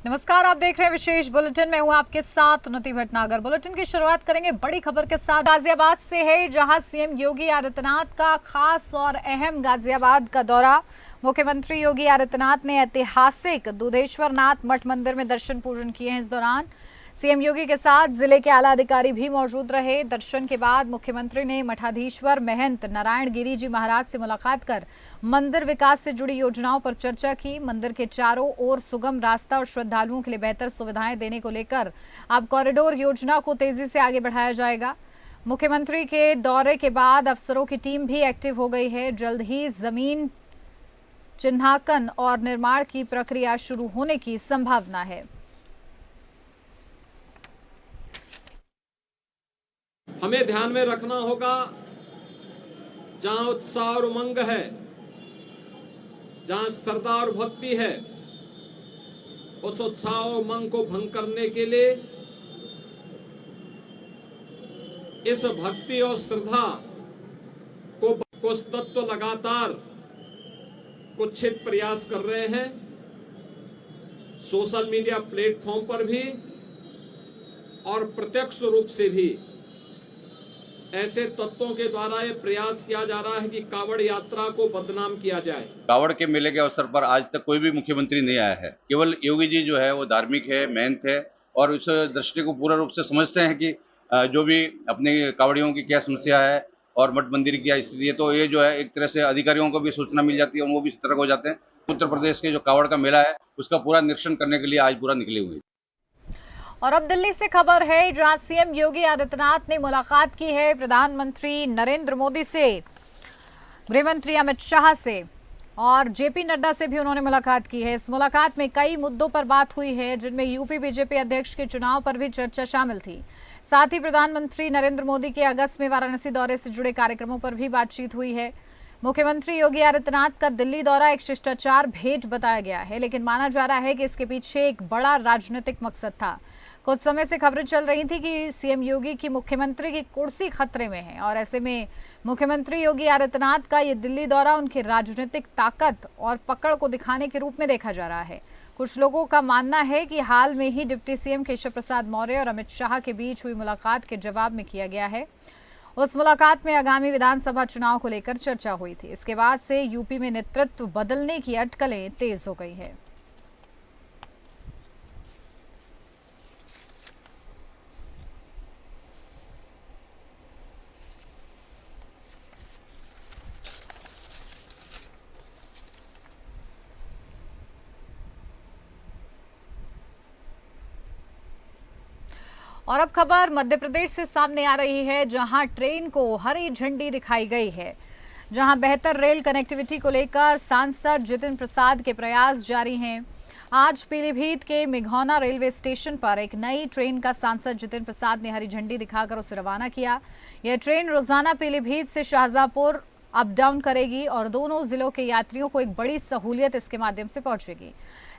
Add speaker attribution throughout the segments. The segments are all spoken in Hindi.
Speaker 1: नमस्कार, आप देख रहे हैं विशेष बुलेटिन में हूं आपके साथ उन्नति भटनागर। बुलेटिन की शुरुआत करेंगे बड़ी खबर के साथ। गाजियाबाद से है, जहां सीएम योगी आदित्यनाथ का खास और अहम गाजियाबाद का दौरा। मुख्यमंत्री योगी आदित्यनाथ ने ऐतिहासिक दुधेश्वर नाथ मठ मंदिर में दर्शन पूजन किए हैं। इस दौरान सीएम योगी के साथ जिले के आला अधिकारी भी मौजूद रहे। दर्शन के बाद मुख्यमंत्री ने मठाधीश्वर महंत नारायण गिरी जी महाराज से मुलाकात कर मंदिर विकास से जुड़ी योजनाओं पर चर्चा की। मंदिर के चारों ओर सुगम रास्ता और श्रद्धालुओं के लिए बेहतर सुविधाएं देने को लेकर अब कॉरिडोर योजना को तेजी से आगे बढ़ाया जाएगा। मुख्यमंत्री के दौरे के बाद अफसरों की टीम भी एक्टिव हो गई है। जल्द ही जमीन चिन्हांकन और निर्माण की प्रक्रिया शुरू होने की संभावना है।
Speaker 2: हमें ध्यान में रखना होगा, जहां उत्साह और उमंग है, जहां श्रद्धा और भक्ति है, उस उत्साह और उमंग को भंग करने के लिए इस भक्ति और श्रद्धा को कुछ तत्व लगातार कुत्सित प्रयास कर रहे हैं। सोशल मीडिया प्लेटफॉर्म पर भी और प्रत्यक्ष रूप से भी ऐसे तत्वों के द्वारा ये प्रयास किया जा रहा है कि कावड़ यात्रा को बदनाम किया जाए।
Speaker 3: कावड़ के मेले के अवसर पर आज तक कोई भी मुख्यमंत्री नहीं आया है। केवल योगी जी जो है वो धार्मिक है, मेहनत है और उस दृष्टि को पूर्ण रूप से समझते हैं कि जो भी अपने कावड़ियों की क्या समस्या है और मठ मंदिर की क्या स्थिति है, तो ये जो है एक तरह से अधिकारियों को भी सूचना मिल जाती है और वो भी सतर्क हो जाते हैं। उत्तर प्रदेश के जो कावड़ का मेला है उसका पूरा निरीक्षण करने के लिए आज पूरा निकले हुए हैं।
Speaker 1: और अब दिल्ली से खबर है, जहां सीएम योगी आदित्यनाथ ने मुलाकात की है प्रधानमंत्री नरेंद्र मोदी से, गृहमंत्री अमित शाह से और जेपी नड्डा से भी उन्होंने मुलाकात की है। इस मुलाकात में कई मुद्दों पर बात हुई है, जिनमें यूपी बीजेपी अध्यक्ष के चुनाव पर भी चर्चा शामिल थी। साथ ही प्रधानमंत्री नरेंद्र मोदी के अगस्त में वाराणसी दौरे से जुड़े कार्यक्रमों पर भी बातचीत हुई है। मुख्यमंत्री योगी आदित्यनाथ का दिल्ली दौरा एक शिष्टाचार भेंट बताया गया है, लेकिन माना जा रहा है कि इसके पीछे एक बड़ा राजनीतिक मकसद था। कुछ समय से खबरें चल रही थी कि सीएम योगी की मुख्यमंत्री की कुर्सी खतरे में है और ऐसे में मुख्यमंत्री योगी आदित्यनाथ का ये दिल्ली दौरा उनकी राजनीतिक ताकत और पकड़ को दिखाने के रूप में देखा जा रहा है। कुछ लोगों का मानना है कि हाल में ही डिप्टी सीएम केशव प्रसाद मौर्य और अमित शाह के बीच हुई मुलाकात के जवाब में किया गया है। उस मुलाकात में आगामी विधानसभा चुनाव को लेकर चर्चा हुई थी। इसके बाद से यूपी में नेतृत्व बदलने की अटकलें तेज हो गई है। और अब खबर मध्य प्रदेश से सामने आ रही है, जहां ट्रेन को हरी झंडी दिखाई गई है। जहां बेहतर रेल कनेक्टिविटी को लेकर सांसद जितिन प्रसाद के प्रयास जारी हैं। आज पीलीभीत के मेघौना रेलवे स्टेशन पर एक नई ट्रेन का सांसद जितिन प्रसाद ने हरी झंडी दिखाकर उसे रवाना किया। यह ट्रेन रोजाना पीलीभीत से शाहजहांपुर अप डाउन करेगी और दोनों जिलों के यात्रियों को एक बड़ी सहूलियत इसके माध्यम से पहुंचेगी।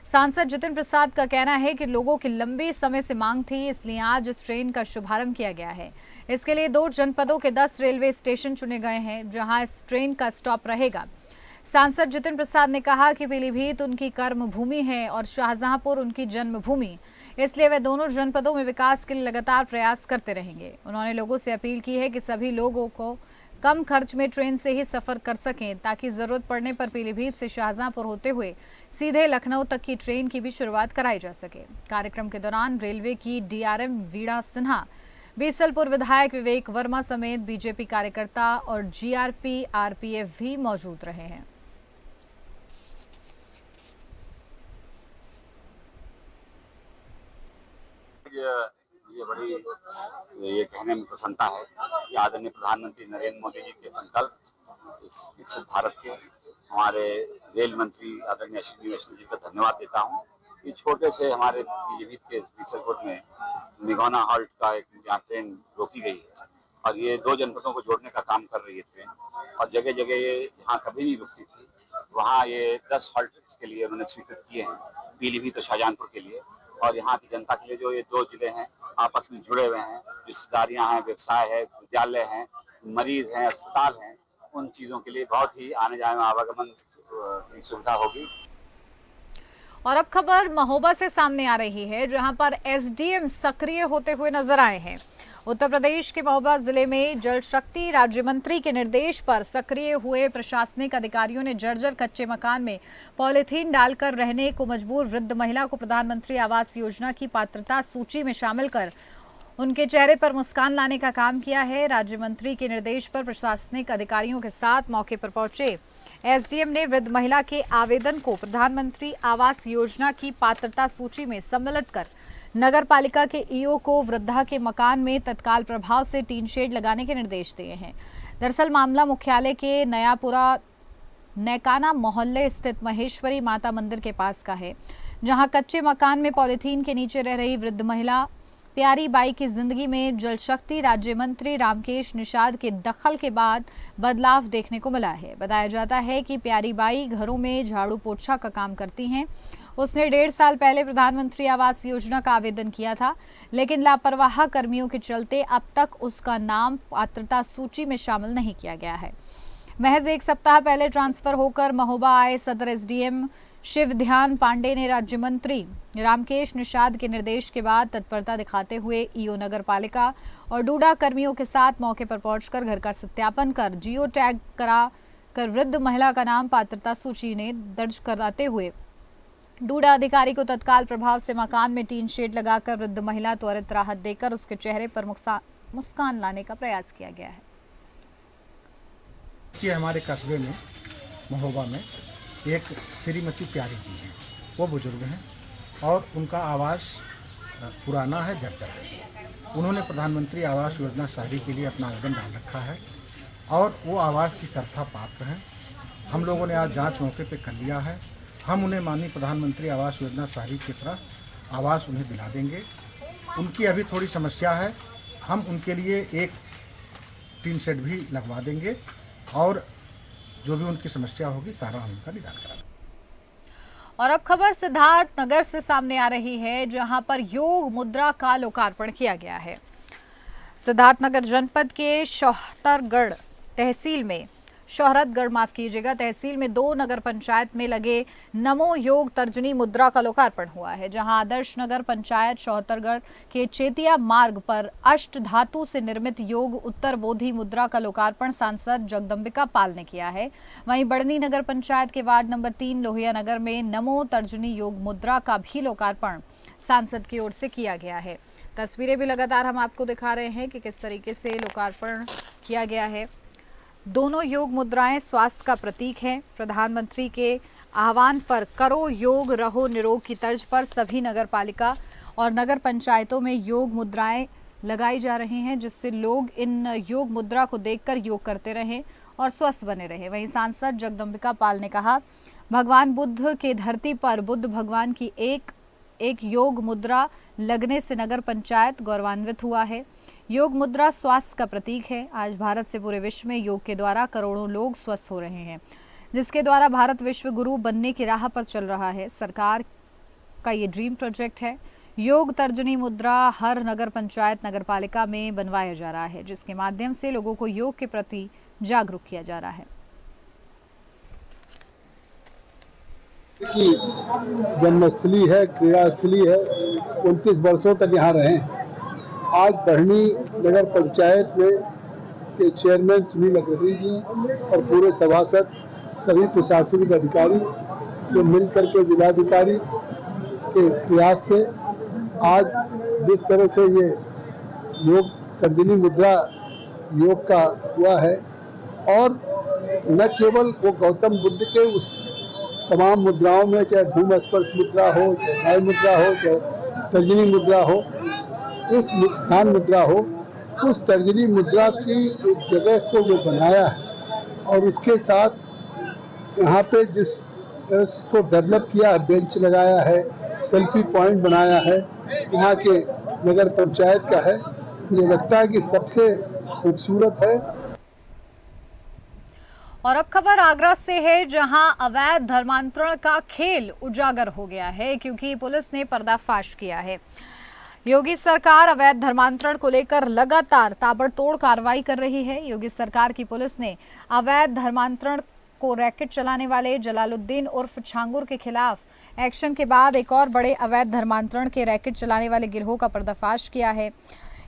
Speaker 1: सांसद जितिन प्रसाद का कहना है कि लोगों की लंबी समय से मांग थी, इसलिए आज इस ट्रेन का शुभारंभ किया गया है। इसके लिए 2 जनपदों के 10 रेलवे स्टेशन चुने गए हैं, जहां इस ट्रेन का स्टॉप रहेगा। सांसद जितिन प्रसाद ने कहा कि पीलीभीत उनकी कर्म भूमि है और शाहजहांपुर उनकी जन्मभूमि, इसलिए वे दोनों जनपदों में विकास के लिए लगातार प्रयास करते रहेंगे। उन्होंने लोगों से अपील की है कि सभी लोगों को कम खर्च में ट्रेन से ही सफर कर सकें, ताकि जरूरत पड़ने पर पीलीभीत से शाहजहांपुर होते हुए सीधे लखनऊ तक की ट्रेन की भी शुरुआत कराई जा सके। कार्यक्रम के दौरान रेलवे की डीआरएम वीणा सिन्हा, बीसलपुर विधायक विवेक वर्मा समेत बीजेपी कार्यकर्ता और जीआरपी आरपीएफ भी मौजूद रहे हैं।
Speaker 4: ये कहने में प्रसन्नता है कि आदरणीय प्रधानमंत्री नरेंद्र मोदी जी के संकल्प, इस विकसित भारत के हमारे रेल मंत्री आदरणीय अश्विनी वैष्णव जी का धन्यवाद देता हूँ कि छोटे से हमारे पीलीभीत के बीसलपुर में मेघौना हॉल्ट का एक यहाँ ट्रेन रोकी गई है और ये 2 जनपदों को जोड़ने का काम कर रही है ट्रेन। और जगह जगह ये जहाँ कभी नहीं रुकती थी वहाँ ये 10 हॉल्ट के लिए उन्होंने स्वीकृत किए हैं, पीलीभीत और शाहजहांपुर के लिए। और यहाँ की जनता के लिए जो ये 2 जिले हैं आपस में जुड़े हुए हैं, रिश्तेदारियाँ हैं, व्यवसाय है, विद्यालय हैं, मरीज हैं, अस्पताल हैं, उन चीज़ों के लिए बहुत ही आने जाने में आवागमन की सुविधा होगी।
Speaker 1: और अब खबर महोबा से सामने आ रही है, जहां पर एसडीएम सक्रिय होते हुए नजर आए हैं। उत्तर प्रदेश के महोबा जिले में जल शक्ति राज्य मंत्री के निर्देश पर सक्रिय हुए प्रशासनिक अधिकारियों ने जर्जर कच्चे मकान में पॉलीथीन डालकर रहने को मजबूर वृद्ध महिला को प्रधानमंत्री आवास योजना की पात्रता सूची में शामिल कर उनके चेहरे पर मुस्कान लाने का काम किया है। राज्य मंत्री के निर्देश पर प्रशासनिक अधिकारियों के साथ मौके पर पहुंचे एसडीएम ने वृद्ध महिला के आवेदन को प्रधानमंत्री आवास योजना की पात्रता सूची में सम्मिलित कर नगर पालिका के ईओ को वृद्धा के मकान में तत्काल प्रभाव से टीन शेड लगाने के निर्देश दिए हैं। दरअसल मामला मुख्यालय के नयापुरा नैकाना मोहल्ले स्थित महेश्वरी माता मंदिर के पास का है, जहां कच्चे मकान में पॉलीथीन के नीचे रह रही वृद्ध महिला प्यारी बाई की जिंदगी में जल शक्ति राज्य मंत्री रामकेश निषाद के दखल के बाद बदलाव देखने को मिला है। बताया जाता है कि प्यारी बाई घरों में झाड़ू पोछा का काम करती हैं। उसने 1.5 साल पहले प्रधानमंत्री आवास योजना का आवेदन किया था, लेकिन लापरवाह कर्मियों के चलते अब तक उसका नाम पात्रता सूची में शामिल नहीं किया गया है। महज 1 सप्ताह पहले ट्रांसफर होकर महोबा आए सदर एसडीएम शिव ध्यान पांडे ने राज्य मंत्री रामकेश निषाद के निर्देश के बाद तत्परता दिखाते हुए ईओ नगर पालिका और डूडा कर्मियों के साथ मौके पर पहुंचकर घर का सत्यापन कर जियो टैग करा कर वृद्ध महिला का नाम पात्रता सूची ने दर्ज कराते हुए डूडा अधिकारी को तत्काल प्रभाव से मकान में टीन शेड लगाकर वृद्ध महिला त्वरित राहत देकर उसके चेहरे पर मुस्कान लाने का प्रयास किया गया है।
Speaker 5: कि हमारे कस्बे में महोबा में एक श्रीमती प्यारी जी हैं, वो बुजुर्ग हैं और उनका आवास पुराना है, जर्जर है। उन्होंने प्रधानमंत्री आवास योजना शहरी के लिए अपना आवेदन डाल रखा है और वो आवास की सरथा पात्र हैं। हम लोगों ने आज जांच मौके पे कर लिया है। हम उन्हें माननीय प्रधानमंत्री आवास योजना शहरी की तरह आवास उन्हें दिला देंगे। उनकी अभी थोड़ी समस्या है, हम उनके लिए एक टीन शेड भी लगवा देंगे और जो भी उनकी समस्या होगी सारा हम उनका निदान करा देंगे।
Speaker 1: और अब खबर सिद्धार्थ नगर से सामने आ रही है, जहां पर योग मुद्रा का लोकार्पण किया गया है। सिद्धार्थ नगर जनपद के तहसील में 2 नगर पंचायत में लगे नमो योग तर्जनी मुद्रा का लोकार्पण हुआ है, जहां आदर्श नगर पंचायत शौहतरगढ़ के चेतिया मार्ग पर अष्ट धातु से निर्मित योग उत्तर बोधि मुद्रा का लोकार्पण सांसद जगदम्बिका पाल ने किया है। वहीं बढ़नी नगर पंचायत के वार्ड नंबर 3 लोहिया नगर में नमो तर्जनी योग मुद्रा का भी लोकार्पण सांसद की ओर से किया गया है। तस्वीरें भी लगातार हम आपको दिखा रहे हैं कि किस तरीके से लोकार्पण किया गया है। दोनों योग मुद्राएं स्वास्थ्य का प्रतीक हैं। प्रधानमंत्री के आह्वान पर करो योग रहो निरोग की तर्ज पर सभी नगर पालिका और नगर पंचायतों में योग मुद्राएं लगाई जा रही हैं, जिससे लोग इन योग मुद्रा को देखकर योग करते रहें और स्वस्थ बने रहें। वहीं सांसद जगदम्बिका पाल ने कहा, भगवान बुद्ध के धरती पर बुद्ध भगवान की एक योग मुद्रा लगने से नगर पंचायत गौरवान्वित हुआ है। योग मुद्रा स्वास्थ्य का प्रतीक है। आज भारत से पूरे विश्व में योग के द्वारा करोड़ों लोग स्वस्थ हो रहे हैं, जिसके द्वारा भारत विश्व गुरु बनने की राह पर चल रहा है। सरकार का ये ड्रीम प्रोजेक्ट है। योग तर्जनी मुद्रा हर नगर पंचायत नगर पालिका में बनवाया जा रहा है, जिसके माध्यम से लोगों को योग के प्रति जागरूक किया जा रहा है।
Speaker 6: की जन्मस्थली है, क्रीड़ास्थली है, 29 वर्षों तक यहाँ रहे। आज बढ़नी नगर पंचायत में के चेयरमैन सुनील अग्रवाल जी और पूरे सभासद सभी प्रशासनिक अधिकारी जो मिलकर के जिलाधिकारी के प्रयास से आज जिस तरह से ये योग तर्जनी मुद्रा योग का हुआ है, और न केवल वो गौतम बुद्ध के उस तमाम मुद्राओं में, चाहे भूम स्पर्श मुद्रा हो, चाहे न्याय मुद्रा हो, चाहे तर्जनी मुद्रा हो, इस ध्यान मुद्रा हो, उस तर्जनी मुद्रा की एक जगह को जो बनाया है और इसके साथ यहाँ पे जिस तरह से इसको डेवलप किया है, बेंच लगाया है, सेल्फी पॉइंट बनाया है, यहाँ के नगर पंचायत का है, मुझे लगता है कि सबसे खूबसूरत है।
Speaker 1: और अब खबर आगरा से है, जहां अवैध धर्मांतरण का खेल उजागर हो गया है, क्योंकि पुलिस ने पर्दाफाश किया है। योगी सरकार अवैध धर्मांतरण को लेकर लगातार ताबड़तोड़ कार्रवाई कर रही है। योगी सरकार की पुलिस ने अवैध धर्मांतरण को रैकेट चलाने वाले जलालुद्दीन उर्फ छांगुर के खिलाफ एक्शन के बाद एक और बड़े अवैध धर्मांतरण के रैकेट चलाने वाले गिरोह का पर्दाफाश किया है।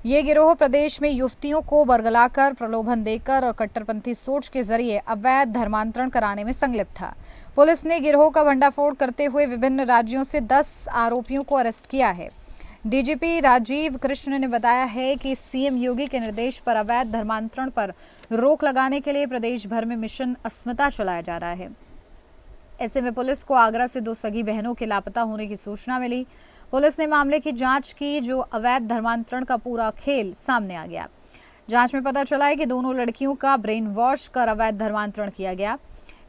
Speaker 1: ये गिरोह प्रदेश में युवतियों को बरगलाकर, प्रलोभन देकर और कट्टरपंथी सोच के जरिए अवैध धर्मांतरण कराने में संलिप्त था। पुलिस ने गिरोह का भंडाफोड़ करते हुए विभिन्न राज्यों से 10 आरोपियों को अरेस्ट किया है। डीजीपी राजीव कृष्ण ने बताया है कि सीएम योगी के निर्देश पर अवैध धर्मांतरण पर रोक लगाने के लिए प्रदेश भर में मिशन अस्मिता चलाया जा रहा है। ऐसे में पुलिस को आगरा से 2 सगी बहनों के लापता होने की सूचना मिली। पुलिस ने मामले की जांच की, जो अवैध धर्मांतरण का पूरा खेल सामने आ गया। जांच में पता चला है कि दोनों लड़कियों का ब्रेन वॉश कर अवैध धर्मांतरण किया गया।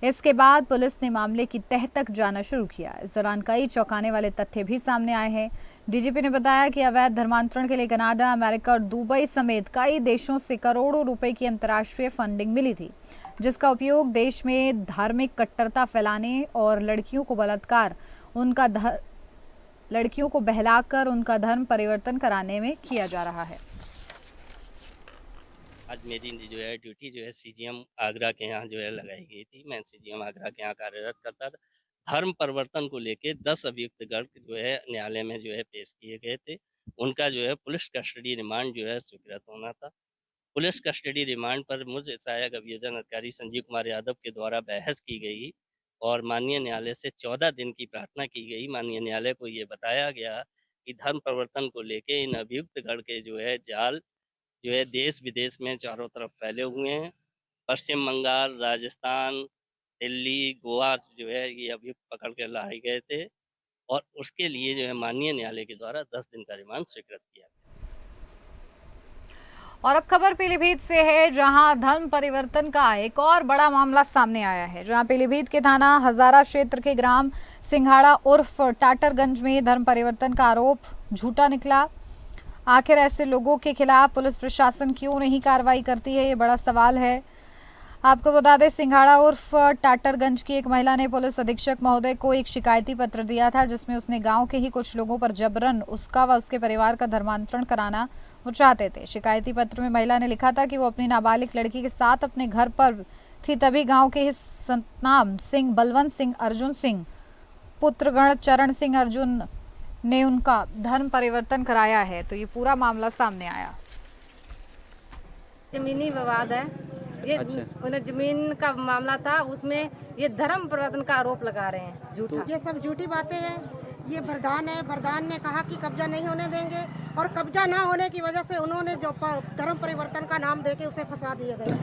Speaker 1: इसके बाद पुलिस ने मामले की तह तक जाना शुरू किया। इस दौरान कई चौंकाने वाले तथ्य भी सामने आए हैं। डीजीपी ने बताया कि अवैध धर्मांतरण के लिए कनाडा, अमेरिका और दुबई समेत कई देशों से करोड़ों रुपए की अंतर्राष्ट्रीय फंडिंग मिली थी, जिसका उपयोग देश में धार्मिक कट्टरता फैलाने और लड़कियों को बहलाकर उनका धर्म परिवर्तन कराने में किया जा रहा है।
Speaker 7: आज मेरी जो है ड्यूटी जो है सीजीएम आगरा के यहाँ जो है लगाई गई थी। मैं सीजीएम आगरा के यहाँ कार्यरत करता था। धर्म परिवर्तन को लेके 10 अभियुक्तगण जो है न्यायालय में जो है पेश किए गए थे। उनका जो है पुलिस कस्टडी रिमांड जो है स्वीकृत होना था। पुलिस कस्टडी रिमांड पर मुझे सहायक अभियोजन अधिकारी संजीव कुमार यादव के द्वारा बहस की गई और माननीय न्यायालय से 14 दिन की प्रार्थना की गई। माननीय न्यायालय को ये बताया गया कि धर्म परिवर्तन को लेके इन अभियुक्तगण के जो है जाल जो है देश विदेश में चारों तरफ फैले हुए हैं। पश्चिम बंगाल, राजस्थान, दिल्ली, गोवा जो है ये अभियुक्त पकड़ कर लाए गए थे और उसके लिए जो है माननीय न्यायालय के द्वारा 10 दिन का रिमांड स्वीकृत किया।
Speaker 1: और अब खबर पीलीभीत से है, जहां धर्म परिवर्तन का एक और बड़ा मामला सामने आया है। जहां पीलीभीत के थाना हजारा क्षेत्र के ग्राम सिंघाड़ा उर्फ टाटरगंज में धर्म परिवर्तन का आरोप झूठा निकला। आखिर ऐसे लोगों के खिलाफ पुलिस प्रशासन क्यों नहीं कार्रवाई करती है, ये बड़ा सवाल है। आपको बता दें, सिंघाड़ा उर्फ टाटरगंज की एक महिला ने पुलिस अधीक्षक महोदय को एक शिकायती पत्र दिया था, जिसमें उसने गांव के ही कुछ लोगों पर जबरन उसका व उसके परिवार का धर्मांतरण कराना वो चाहते थे। शिकायती पत्र में महिला ने लिखा था कि वो अपनी नाबालिग लड़की के साथ अपने घर पर थी, तभी गांव के ही सतनाम सिंह, बलवंत सिंह, अर्जुन सिंह, पुत्रगण चरण सिंह अर्जुन ने उनका धर्म परिवर्तन कराया है। तो ये पूरा मामला सामने आया।
Speaker 8: जमीनी विवाद है ये। उन्हें जमीन का मामला था, उसमें ये धर्म परिवर्तन का आरोप लगा रहे हैं झूठा।
Speaker 9: ये सब झूठी बातें हैं। ये वरदान है, वरदान ने कहा कि कब्जा नहीं होने देंगे और कब्जा ना होने की वजह से उन्होंने जो धर्म परिवर्तन का नाम देके उसे फंसा दिया गया।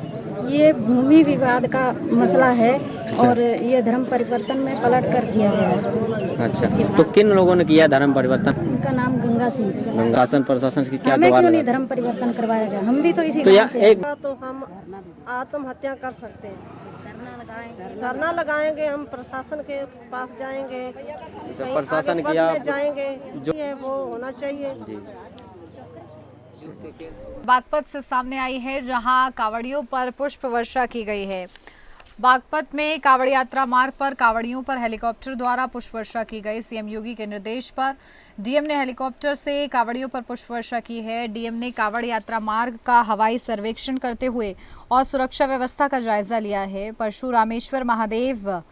Speaker 8: ये भूमि विवाद का मसला है और ये धर्म परिवर्तन में पलट कर किया गया है।
Speaker 10: अच्छा, तो किन लोगों ने किया धर्म परिवर्तन?
Speaker 8: उनका नाम गंगा सिंह।
Speaker 10: शासन प्रशासन की क्या
Speaker 8: हमें
Speaker 10: दुआ
Speaker 8: क्यों नहीं
Speaker 10: लगा?
Speaker 8: धर्म परिवर्तन करवाया गया? हम भी तो इसी
Speaker 10: तो
Speaker 9: तो हम आत्महत्या कर सकते हैं, धरना लगाएंगे, हम प्रशासन के पास जाएंगे,
Speaker 10: प्रशासन
Speaker 9: आगे
Speaker 10: किया
Speaker 9: पद में जाएंगे, जो है वो होना चाहिए।
Speaker 1: बागपत से सामने आई है, जहां कावड़ियों पर पुष्प वर्षा की गई है। बागपत में कावड़ यात्रा मार्ग पर कावड़ियों पर हेलीकॉप्टर द्वारा पुष्प वर्षा की गई। सीएम योगी के निर्देश पर डीएम ने हेलीकॉप्टर से कावड़ियों पर पुष्प वर्षा की है। डीएम ने कावड़ यात्रा मार्ग का हवाई सर्वेक्षण करते हुए और सुरक्षा व्यवस्था का जायजा लिया है। परशुरामेश्वर महादेव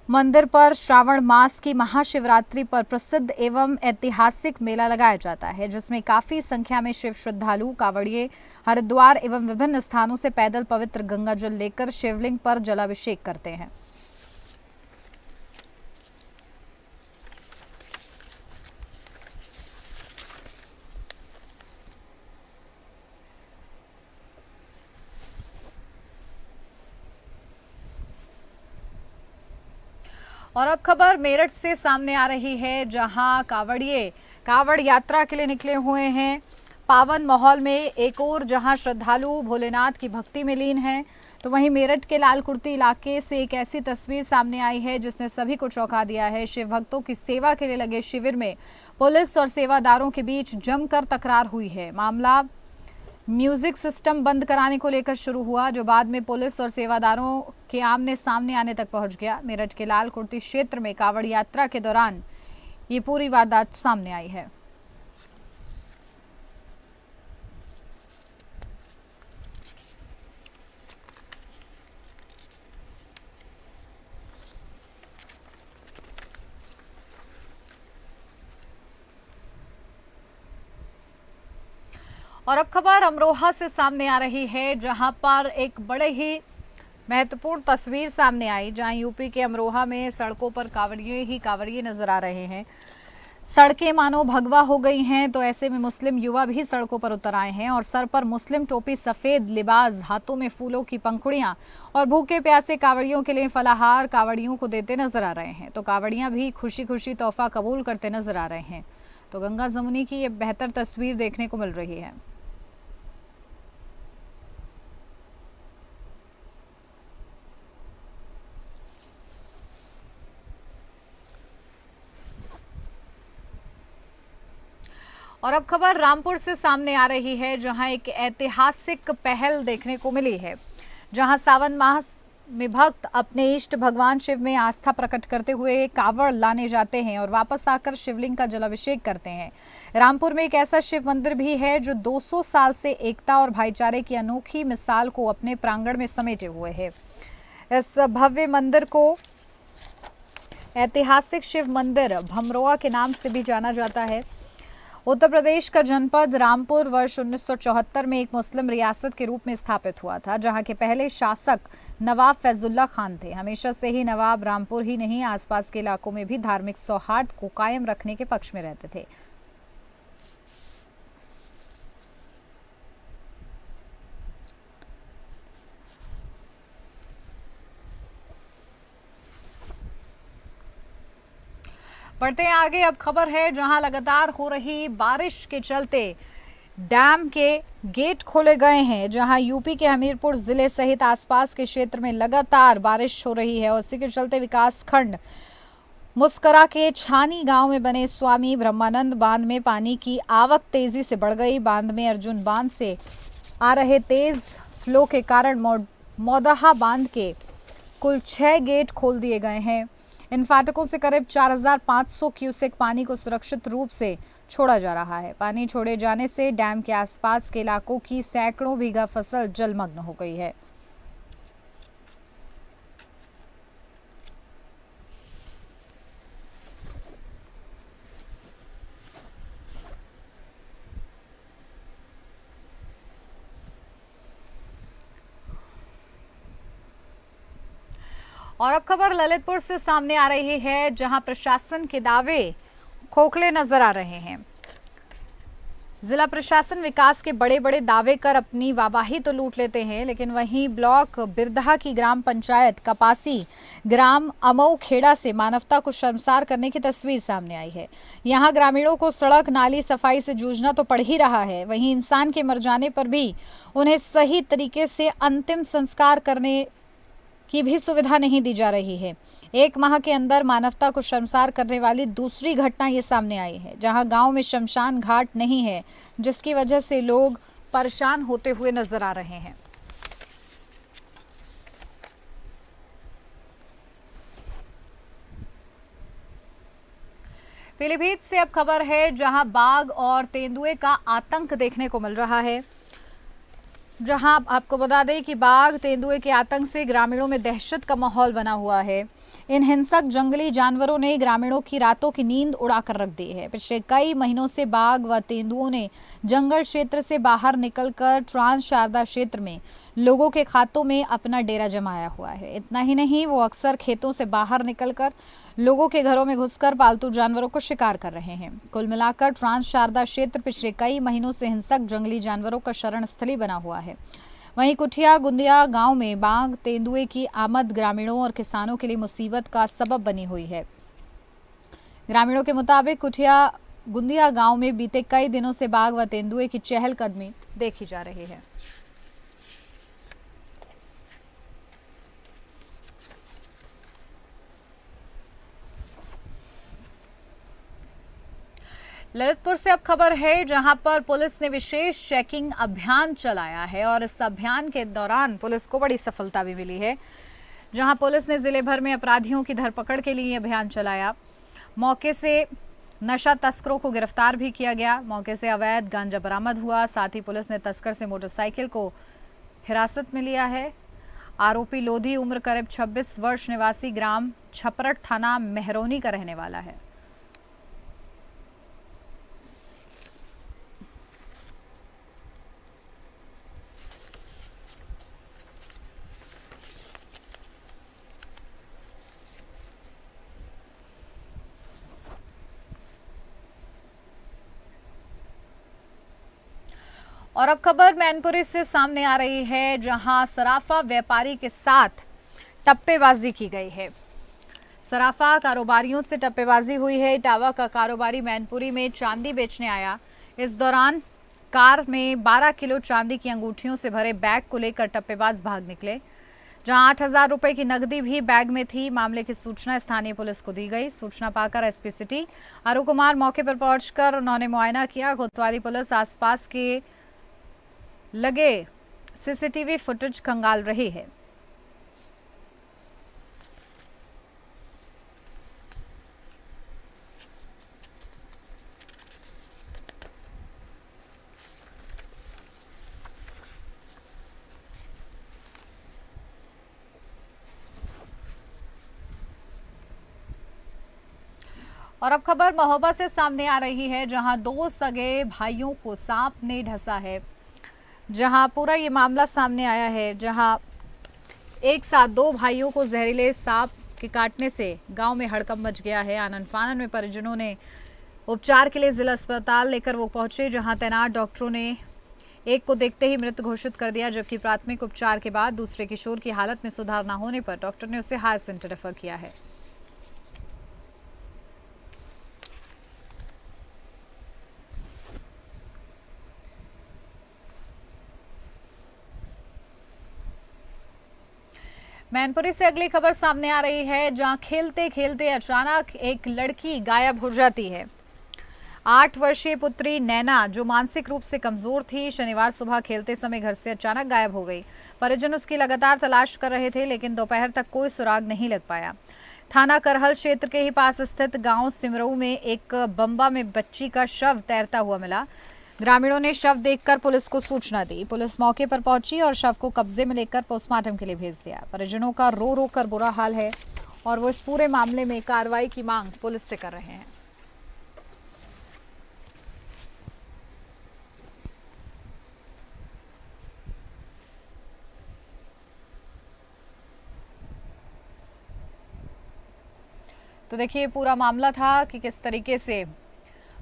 Speaker 1: मंदिर पर श्रावण मास की महाशिवरात्रि पर प्रसिद्ध एवं ऐतिहासिक मेला लगाया जाता है, जिसमें काफी संख्या में शिव श्रद्धालु कावड़िए हरिद्वार एवं विभिन्न स्थानों से पैदल पवित्र गंगा जल लेकर शिवलिंग पर जलाभिषेक करते हैं। और अब खबर मेरठ से सामने आ रही है, जहां कावड़िए कावड़ यात्रा के लिए निकले हुए हैं। पावन माहौल में एक और जहां श्रद्धालु भोलेनाथ की भक्ति में लीन हैं, तो वहीं मेरठ के लालकुर्ती इलाके से एक ऐसी तस्वीर सामने आई है जिसने सभी को चौंका दिया है। शिव भक्तों की सेवा के लिए लगे शिविर में पुलिस और सेवादारों के बीच जमकर तकरार हुई है। मामला म्यूजिक सिस्टम बंद कराने को लेकर शुरू हुआ, जो बाद में पुलिस और सेवादारों के आमने सामने आने तक पहुंच गया। मेरठ के लालकुर्ती क्षेत्र में कावड़ यात्रा के दौरान ये पूरी वारदात सामने आई है। और अब खबर अमरोहा से सामने आ रही है, जहां पर एक बड़े ही महत्वपूर्ण तस्वीर सामने आई, जहां यूपी के अमरोहा में सड़कों पर कांवड़िए ही कांवड़िए नजर आ रहे हैं। सड़कें मानो भगवा हो गई हैं, तो ऐसे में मुस्लिम युवा भी सड़कों पर उतर आए हैं और सर पर मुस्लिम टोपी, सफेद लिबास, हाथों में फूलों की पंखुड़ियां और भूखे प्यासे कांवड़ियों के लिए फलाहार कांवड़ियों को देते नजर आ रहे हैं। तो कांवड़ियां भी खुशी खुशी तोहफा कबूल करते नजर आ रहे हैं। तो गंगा जमुनी की ये बेहतर तस्वीर देखने को मिल रही है। और अब खबर रामपुर से सामने आ रही है, जहां एक ऐतिहासिक पहल देखने को मिली है, जहां सावन माह में भक्त अपने इष्ट भगवान शिव में आस्था प्रकट करते हुए कावड़ लाने जाते हैं और वापस आकर शिवलिंग का जलाभिषेक करते हैं। रामपुर में एक ऐसा शिव मंदिर भी है जो 200 साल से एकता और भाईचारे की अनोखी मिसाल को अपने प्रांगण में समेटे हुए है। इस भव्य मंदिर को ऐतिहासिक शिव मंदिर भमरोआ के नाम से भी जाना जाता है। उत्तर प्रदेश का जनपद रामपुर वर्ष 1974 में एक मुस्लिम रियासत के रूप में स्थापित हुआ था, जहां के पहले शासक नवाब फैजुल्ला खान थे। हमेशा से ही नवाब रामपुर ही नहीं, आसपास के इलाकों में भी धार्मिक सौहार्द को कायम रखने के पक्ष में रहते थे। बढ़ते हैं आगे। अब खबर है, जहां लगातार हो रही बारिश के चलते डैम के गेट खोले गए हैं, जहां यूपी के हमीरपुर जिले सहित आसपास के क्षेत्र में लगातार बारिश हो रही है और इसी के चलते विकास खंड मुस्करा के छानी गांव में बने स्वामी ब्रह्मानंद बांध में पानी की आवक तेजी से बढ़ गई। बांध में अर्जुन बांध से आ रहे तेज फ्लो के कारण मौदहा बांध के कुल 6 गेट खोल दिए गए हैं। इन फाटकों से करीब 4500 क्यूसेक पानी को सुरक्षित रूप से छोड़ा जा रहा है। पानी छोड़े जाने से डैम के आसपास के इलाकों की सैकड़ों बीघा फसल जलमग्न हो गई है। और अब खबर ललितपुर से सामने आ रही है, जहां प्रशासन के दावे खोखले नजर आ रहे हैं। जिला प्रशासन विकास के बड़े बड़े दावे कर अपनी वाहवाही तो लूट लेते हैं, लेकिन वहीं ब्लॉक बिरदहा की ग्राम पंचायत कपासी ग्राम अमऊ खेड़ा से मानवता को शर्मसार करने की तस्वीर सामने आई है। यहां ग्रामीणों को सड़क नाली सफाई से जूझना तो पड़ ही रहा है, वहीं इंसान के मर जाने पर भी उन्हें सही तरीके से अंतिम संस्कार करने की भी सुविधा नहीं दी जा रही है। 1 माह के अंदर मानवता को शर्मसार करने वाली दूसरी घटना ये सामने आई है, जहां गांव में शमशान घाट नहीं है, जिसकी वजह से लोग परेशान होते हुए नजर आ रहे हैं। पीलीभीत से अब खबर है, जहां बाघ और तेंदुए का आतंक देखने को मिल रहा है। जहां आपको बता दें कि बाघ तेंदुए के आतंक से ग्रामीणों में दहशत का माहौल बना हुआ है। इन हिंसक जंगली जानवरों ने ग्रामीणों की रातों की नींद उड़ाकर रख दी है। पिछले कई महीनों से बाघ व तेंदुओं ने जंगल क्षेत्र से बाहर निकलकर ट्रांस शारदा क्षेत्र में लोगों के खातों में अपना डेरा जमाया हुआ है। इतना ही नहीं, वो अक्सर खेतों से बाहर निकलकर लोगों के घरों में घुसकर पालतू जानवरों को शिकार कर रहे हैं। कुल मिलाकर ट्रांस शारदा क्षेत्र पिछले कई महीनों से हिंसक जंगली जानवरों का शरण स्थली बना हुआ है। वहीं कुठिया गुंदिया गांव में बाघ तेंदुए की आमद ग्रामीणों और किसानों के लिए मुसीबत का सबब बनी हुई है। ग्रामीणों के मुताबिक कुठिया गुंदिया गांव में बीते कई दिनों से बाघ व तेंदुए की चहलकदमी देखी जा रही है। ललितपुर से अब खबर है, जहां पर पुलिस ने विशेष चेकिंग अभियान चलाया है और इस अभियान के दौरान पुलिस को बड़ी सफलता भी मिली है, जहां पुलिस ने जिले भर में अपराधियों की धरपकड़ के लिए अभियान चलाया। मौके से नशा तस्करों को गिरफ्तार भी किया गया। मौके से अवैध गांजा बरामद हुआ। साथ ही पुलिस ने तस्कर से मोटरसाइकिल को हिरासत में लिया है। आरोपी लोधी उम्र करीब 26 वर्ष निवासी ग्राम छपरट थाना मेहरौनी का रहने वाला है। और अब खबर मैनपुरी से सामने आ रही है, जहां सराफा व्यापारी के साथ टप्पेबाजी की गई है। सराफा कारोबारियों से टप्पेबाजी हुई है। इटावा का कारोबारी मैनपुरी में चांदी बेचने आया। इस दौरान कार में 12 किलो चांदी की अंगूठियों से भरे बैग को लेकर टप्पेबाज भाग निकले, जहां 8,000 रुपए की नकदी भी बैग में थी। मामले की सूचना स्थानीय पुलिस को दी गई। सूचना पाकर एसपी सिटी अरुण कुमार मौके पर पहुंचकर उन्होंने मुआयना किया। कोतवाली पुलिस आसपास के लगे सीसीटीवी फुटेज खंगाल रही है। और अब खबर महोबा से सामने आ रही है, जहां 2 सगे भाइयों को सांप ने डसा है। जहां पूरा ये मामला सामने आया है, जहां एक साथ 2 भाइयों को जहरीले सांप के काटने से गांव में हड़कंप मच गया है। आनन फानन में परिजनों ने उपचार के लिए जिला अस्पताल लेकर वो पहुंचे, जहां तैनात डॉक्टरों ने एक को देखते ही मृत घोषित कर दिया, जबकि प्राथमिक उपचार के बाद दूसरे किशोर की हालत में सुधार न होने पर डॉक्टर ने उसे हायर सेंटर रेफर किया है। मैनपुरी से अगली खबर सामने आ रही है, जहां खेलते खेलते अचानक एक लड़की गायब हो जाती है। 8 वर्षीय पुत्री नैना, जो मानसिक रूप से कमजोर थी, शनिवार सुबह खेलते समय घर से अचानक गायब हो गई। परिजन उसकी लगातार तलाश कर रहे थे, लेकिन दोपहर तक कोई सुराग नहीं लग पाया। थाना करहल क्षेत्र के ही पास स्थित गांव सिमरऊ में एक बम्बा में बच्ची का शव तैरता हुआ मिला। ग्रामीणों ने शव देखकर पुलिस को सूचना दी। पुलिस मौके पर पहुंची और शव को कब्जे में लेकर पोस्टमार्टम के लिए भेज दिया। परिजनों का रो रो कर बुरा हाल है और वो इस पूरे मामले में कार्रवाई की मांग पुलिस से कर रहे हैं। तो देखिए पूरा मामला था कि किस तरीके से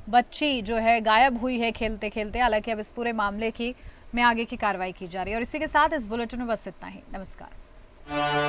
Speaker 1: बच्ची जो है गायब हुई है खेलते खेलते। हालांकि अब इस पूरे मामले की में आगे की कार्रवाई की जा रही है। और इसी के साथ इस बुलेटिन में बस इतना ही। नमस्कार।